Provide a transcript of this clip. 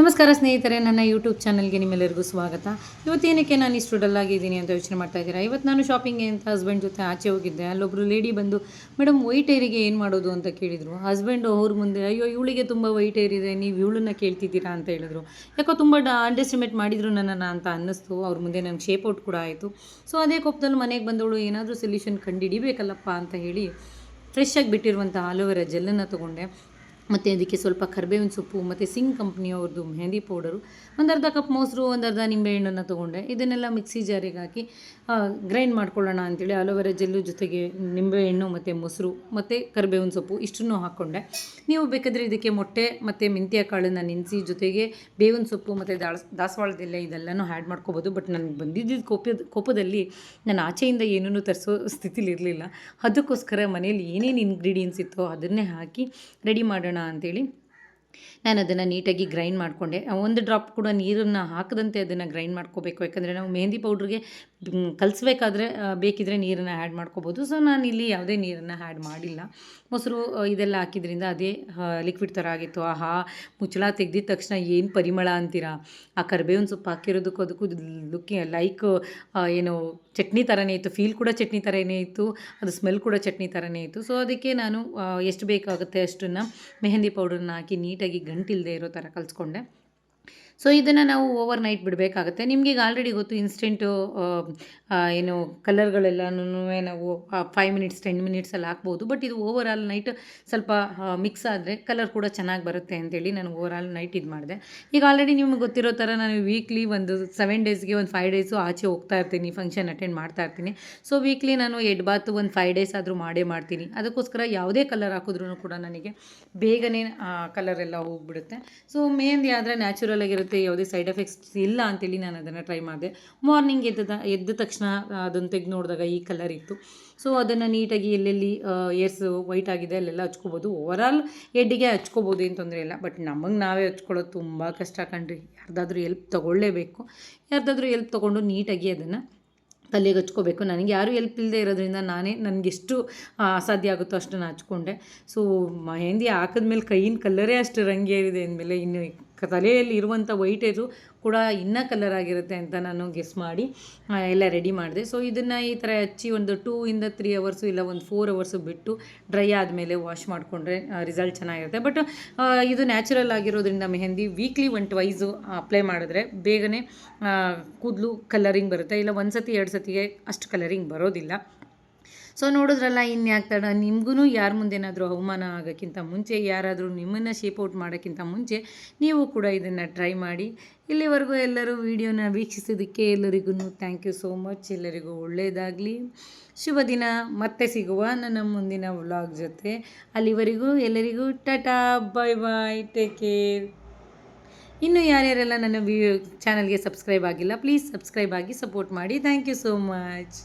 ನಮಸ್ಕಾರ ಸ್ನೇಹಿತರೆ, ನನ್ನ ಯೂಟ್ಯೂಬ್ ಚಾನಲ್ಗೆ ನಿಮ್ಮೆಲ್ಲರಿಗೂ ಸ್ವಾಗತ. ಇವತ್ತೇನಕ್ಕೆ ನಾನು ಇಷ್ಟು ಡಲ್ಲಾಗಿದ್ದೀನಿ ಅಂತ ಯೋಚನೆ ಮಾಡ್ತಾ ಇದ್ದೀರಾ? ಇವತ್ತು ನಾನು ಶಾಪಿಂಗ್ಗೆ ಅಂತ ಹಸ್ಬೆಂಡ್ ಜೊತೆ ಆಚೆ ಹೋಗಿದ್ದೆ. ಅಲ್ಲೊಬ್ಬರು ಲೇಡಿ ಬಂದು, ಮೇಡಮ್ ವೈಟ್ ಏರಿಗೆ ಏನು ಮಾಡೋದು ಅಂತ ಕೇಳಿದರು. ಹಸ್ಬೆಂಡು ಅವ್ರ ಮುಂದೆ, ಅಯ್ಯೋ ಇವಳಿಗೆ ತುಂಬ ವೈಟ್ ಏರ್ ಇದೆ, ನೀವು ಇವಳನ್ನ ಕೇಳ್ತಿದ್ದೀರಾ ಅಂತ ಹೇಳಿದ್ರು. ಯಾಕೋ ತುಂಬ ಅಂಡರ್ಎಸ್ಟಿಮೇಟ್ ಮಾಡಿದ್ರು ನನ್ನನ್ನು ಅಂತ ಅನ್ನಿಸ್ತು. ಅವ್ರ ಮುಂದೆ ನನಗೆ ಶೇಪ್ ಔಟ್ ಕೂಡ ಆಯಿತು. ಸೊ ಅದೇ ಕೋಪದಲ್ಲಿ ಮನೆಗೆ ಬಂದವಳು ಏನಾದರೂ ಸೊಲ್ಯೂಷನ್ ಕಂಡುಹಿಡಿಬೇಕಲ್ಲಪ್ಪ ಅಂತ ಹೇಳಿ ಫ್ರೆಶ್ ಆಗಿ ಬಿಟ್ಟಿರುವಂಥ ಆಲೋವೆರಾ ಜೆಲ್ಲನ್ನು ತೊಗೊಂಡೆ. ಮತ್ತು ಅದಕ್ಕೆ ಸ್ವಲ್ಪ ಕರಿಬೇವಿನ ಸೊಪ್ಪು ಮತ್ತು ಸಿಂಗ್ ಕಂಪ್ನಿಯವ್ರದ್ದು ಮೆಹಂದಿ ಪೌಡರು, ಒಂದು ಅರ್ಧ ಕಪ್ ಮೊಸರು, ಒಂದು ಅರ್ಧ ನಿಂಬೆಹಣ್ಣನ್ನು ತೊಗೊಂಡೆ. ಇದನ್ನೆಲ್ಲ ಮಿಕ್ಸಿ ಜಾರಿಗೆ ಹಾಕಿ ಗ್ರೈಂಡ್ ಮಾಡ್ಕೊಳ್ಳೋಣ ಅಂಥೇಳಿ ಆಲೋವೆರಾ ಜೆಲ್ಲು ಜೊತೆಗೆ ನಿಂಬೆಹಣ್ಣು ಮತ್ತು ಮೊಸರು ಮತ್ತು ಕರಿಬೇವಿನ ಸೊಪ್ಪು ಇಷ್ಟನ್ನು ಹಾಕ್ಕೊಂಡೆ. ನೀವು ಬೇಕಾದರೆ ಇದಕ್ಕೆ ಮೊಟ್ಟೆ ಮತ್ತು ಮೆಂತ್ಯ ಕಾಳನ್ನು ನೆನೆಸಿ ಜೊತೆಗೆ ಬೇವಿನ ಸೊಪ್ಪು ಮತ್ತು ದಾಸವಾಳದೆಲೆ ಇದೆಲ್ಲನೂ ಆ್ಯಡ್ ಮಾಡ್ಕೋಬೋದು. ಬಟ್ ನನಗೆ ಬಂದಿದ್ದ ಕೋಪದಲ್ಲಿ ನಾನು ಆಚೆಯಿಂದ ಏನೂ ತರಿಸೋ ಸ್ಥಿತಿಲಿರಲಿಲ್ಲ. ಅದಕ್ಕೋಸ್ಕರ ಮನೇಲಿ ಏನೇನು ಇಂಗ್ರೀಡಿಯೆಂಟ್ಸ್ ಇತ್ತೋ ಅದನ್ನೇ ಹಾಕಿ ರೆಡಿ ಮಾಡೋಣ ಅಂಥೇಳಿ ನಾನು ಅದನ್ನು ನೀಟಾಗಿ ಗ್ರೈಂಡ್ ಮಾಡಿಕೊಂಡೆ. ಒಂದು ಡ್ರಾಪ್ ಕೂಡ ನೀರನ್ನು ಹಾಕದಂತೆ ಅದನ್ನು ಗ್ರೈಂಡ್ ಮಾಡ್ಕೋಬೇಕು. ಯಾಕಂದರೆ ನಾವು ಮೆಹಂದಿ ಪೌಡ್ರಿಗೆ ಕಲಿಸ್ಬೇಕಾದ್ರೆ ಬೇಕಿದ್ರೆ ನೀರನ್ನು ಆ್ಯಡ್ ಮಾಡ್ಕೋಬೋದು. ಸೊ ನಾನಿಲ್ಲಿ ಯಾವುದೇ ನೀರನ್ನು ಆ್ಯಡ್ ಮಾಡಿಲ್ಲ. ಮೊಸರು ಇದೆಲ್ಲ ಹಾಕಿದ್ರಿಂದ ಅದೇ ಲಿಕ್ವಿಡ್ ಥರ ಆಗಿತ್ತು. ಆಹಾ, ಮುಚ್ಚಳ ತೆಗೆದಿದ ತಕ್ಷಣ ಏನು ಪರಿಮಳ ಅಂತೀರಾ! ಆ ಕರಿಬೇವಿನ ಸೊಪ್ಪು ಹಾಕಿರೋದಕ್ಕೂ ಅದಕ್ಕೂ ಲೈಕ್ ಏನು ಚಟ್ನಿ ಥರನೇ ಇತ್ತು. ಫೀಲ್ ಕೂಡ ಚಟ್ನಿ ಥರನೇ ಇತ್ತು, ಅದು ಸ್ಮೆಲ್ ಕೂಡ ಚಟ್ನಿ ಥರನೇ ಇತ್ತು. ಸೊ ಅದಕ್ಕೆ ನಾನು ಎಷ್ಟು ಬೇಕಾಗುತ್ತೆ ಅಷ್ಟನ್ನು ಮೆಹಂದಿ ಪೌಡರ್ನ ಹಾಕಿ ನೀಟಾಗಿ ಗಂಟಿಲ್ಲದೆ ಇರೋ ಥರ ಕಲಿಸ್ಕೊಂಡೆ. ಸೊ ಇದನ್ನು ನಾವು ಓವರ್ ನೈಟ್ ಬಿಡಬೇಕಾಗತ್ತೆ. ನಿಮಗೆ ಈಗ ಆಲ್ರೆಡಿ ಗೊತ್ತು, ಇನ್ಸ್ಟೆಂಟು ಏನು ಕಲರ್ಗಳೆಲ್ಲನೂ ನಾವು 5 ಮಿನಿಟ್ಸ್ 10 ಮಿನಿಟ್ಸಲ್ಲಿ ಹಾಕ್ಬೋದು. ಬಟ್ ಇದು ಓವರ್ ಆಲ್ ನೈಟ್ ಸ್ವಲ್ಪ ಮಿಕ್ಸ್ ಆದರೆ ಕಲರ್ ಕೂಡ ಚೆನ್ನಾಗಿ ಬರುತ್ತೆ ಅಂತೇಳಿ ನಾನು ಓವರ್ ಆಲ್ ನೈಟ್ ಇದು ಮಾಡಿದೆ. ಈಗ ಆಲ್ರೆಡಿ ನಿಮ್ಗೆ ಗೊತ್ತಿರೋ ಥರ ನಾನು ವೀಕ್ಲಿ ಒಂದು 7 ಡೇಸ್ಗೆ ಒಂದು 5 ಡೇಸು ಆಚೆ ಹೋಗ್ತಾ ಇರ್ತೀನಿ, ಫಂಕ್ಷನ್ ಅಟೆಂಡ್ ಮಾಡ್ತಾ ಇರ್ತೀನಿ. ಸೊ ವೀಕ್ಲಿ ನಾನು ಎಡ್ ಬಾತ್ ಒಂದು 5 ಡೇಸ್ ಆದರೂ ಮಾಡೇ ಮಾಡ್ತೀನಿ. ಅದಕ್ಕೋಸ್ಕರ ಯಾವುದೇ ಕಲರ್ ಹಾಕಿದ್ರೂ ಕೂಡ ನನಗೆ ಬೇಗನೆ ಕಲರೆಲ್ಲ ಹೋಗಿಬಿಡುತ್ತೆ. ಸೊ ಮೆಹಂದಿ ಆದರೆ ನ್ಯಾಚುರಲ್ ಆಗಿರುತ್ತೆ, ಯಾವುದೇ ಸೈಡ್ ಎಫೆಕ್ಟ್ಸ್ ಇಲ್ಲ ಅಂತೇಳಿ ನಾನು ಅದನ್ನು ಟ್ರೈ ಮಾಡಿದೆ. ಮಾರ್ನಿಂಗ್ ಎದ್ದ ತಕ್ಷಣ ಅದನ್ನು ತೆಗೆದು ನೋಡಿದಾಗ ಈ ಕಲರ್ ಇತ್ತು. ಸೊ ಅದನ್ನು ನೀಟಾಗಿ ಎಲ್ಲೆಲ್ಲಿ ಏರ್ಸ್ ವೈಟ್ ಆಗಿದೆ ಅಲ್ಲೆಲ್ಲ ಹಚ್ಕೋಬೋದು. ಓವರಾಲ್ ಎಡ್ಡಿಗೆ ಹಚ್ಕೋಬೋದು, ಏನು ತೊಂದರೆ ಇಲ್ಲ. ಬಟ್ ನಮಗೆ ನಾವೇ ಹಚ್ಕೊಳ್ಳೋದು ತುಂಬ ಕಷ್ಟ ಕಣ್ರಿ. ಯಾರ್ದಾದ್ರೂ ಹೆಲ್ಪ್ ತೊಗೊಳ್ಳೇಬೇಕು. ಯಾರ್ದಾದ್ರೂ ಹೆಲ್ಪ್ ತೊಗೊಂಡು ನೀಟಾಗಿ ಅದನ್ನು ತಲೆಗೆ ಹಚ್ಕೋಬೇಕು. ನನಗೆ ಯಾರೂ ಹೆಲ್ಪ್ ಇಲ್ಲದೆ ಇರೋದ್ರಿಂದ ನನಗೆಷ್ಟು ಅಸಾಧ್ಯ ಆಗುತ್ತೋ ಅಷ್ಟನ್ನು ಹಚ್ಕೊಂಡೆ. ಸೊ ಮೆಹಂದಿ ಹಾಕಿದ್ಮೇಲೆ ಕೈಯಿನ ಕಲರೇ ಅಷ್ಟು ರಂಗೇರಿದೆ ಅಂದಮೇಲೆ ಇನ್ನು ತಲೆಯಲ್ಲಿ ಇರುವಂಥ ವೈಟ್ ಏರು ಕೂಡ ಇನ್ನೂ ಕಲರ್ ಆಗಿರುತ್ತೆ ಅಂತ ನಾನು ಗೆಸ್ ಮಾಡಿ ಎಲ್ಲ ರೆಡಿ ಮಾಡಿದೆ. ಸೊ ಇದನ್ನು ಈ ಥರ ಹಚ್ಚಿ ಒಂದು 2 ಇಂದ 3 ಅವರ್ಸು ಇಲ್ಲ ಒಂದು 4 ಅವರ್ಸು ಬಿಟ್ಟು ಡ್ರೈ ಆದಮೇಲೆ ವಾಶ್ ಮಾಡಿಕೊಂಡ್ರೆ ರಿಸಲ್ಟ್ ಚೆನ್ನಾಗಿರುತ್ತೆ. ಬಟ್ ಇದು ನ್ಯಾಚುರಲ್ ಆಗಿರೋದ್ರಿಂದ ಮೆಹಂದಿ ವೀಕ್ಲಿ 1 ಟ್ವೈಸು ಅಪ್ಲೈ ಮಾಡಿದ್ರೆ ಬೇಗನೆ ಕೂದಲು ಕಲರಿಂಗ್ ಬರುತ್ತೆ. ಇಲ್ಲ 1 ಸತಿ 2 ಸತಿಗೆ ಅಷ್ಟು ಕಲರಿಂಗ್ ಬರೋದಿಲ್ಲ. ಸೊ ನೋಡಿದ್ರಲ್ಲ, ಇನ್ಯಾಕೆ ತಡ. ನಿಮಗೂ ಯಾರ ಮುಂದೇನಾದರೂ ಅವಮಾನ ಆಗೋಕ್ಕಿಂತ ಮುಂಚೆ, ಯಾರಾದರೂ ನಿಮ್ಮನ್ನು ಶೇಪ್ ಔಟ್ ಮಾಡೋಕ್ಕಿಂತ ಮುಂಚೆ ನೀವು ಕೂಡ ಇದನ್ನು ಟ್ರೈ ಮಾಡಿ. ಇಲ್ಲಿವರೆಗೂ ಎಲ್ಲರೂ ವಿಡಿಯೋನ ವೀಕ್ಷಿಸೋದಕ್ಕೆ ಎಲ್ಲರಿಗೂ ಥ್ಯಾಂಕ್ ಯು ಸೋ ಮಚ್. ಎಲ್ಲರಿಗೂ ಒಳ್ಳೆಯದಾಗಲಿ. ಶುಭ ದಿನ. ಮತ್ತೆ ಸಿಗುವ ನನ್ನ ಮುಂದಿನ ವ್ಲಾಗ್ ಜೊತೆ. ಅಲ್ಲಿವರೆಗೂ ಎಲ್ಲರಿಗೂ tata, bye bye, take care. ಇನ್ನು ಯಾರ್ಯಾರೆಲ್ಲ ನನ್ನ ಚಾನಲ್ಗೆ ಸಬ್ಸ್ಕ್ರೈಬ್ ಆಗಿಲ್ಲ, ಪ್ಲೀಸ್ ಸಬ್ಸ್ಕ್ರೈಬ್ ಆಗಿ ಸಪೋರ್ಟ್ ಮಾಡಿ. Thank you so much.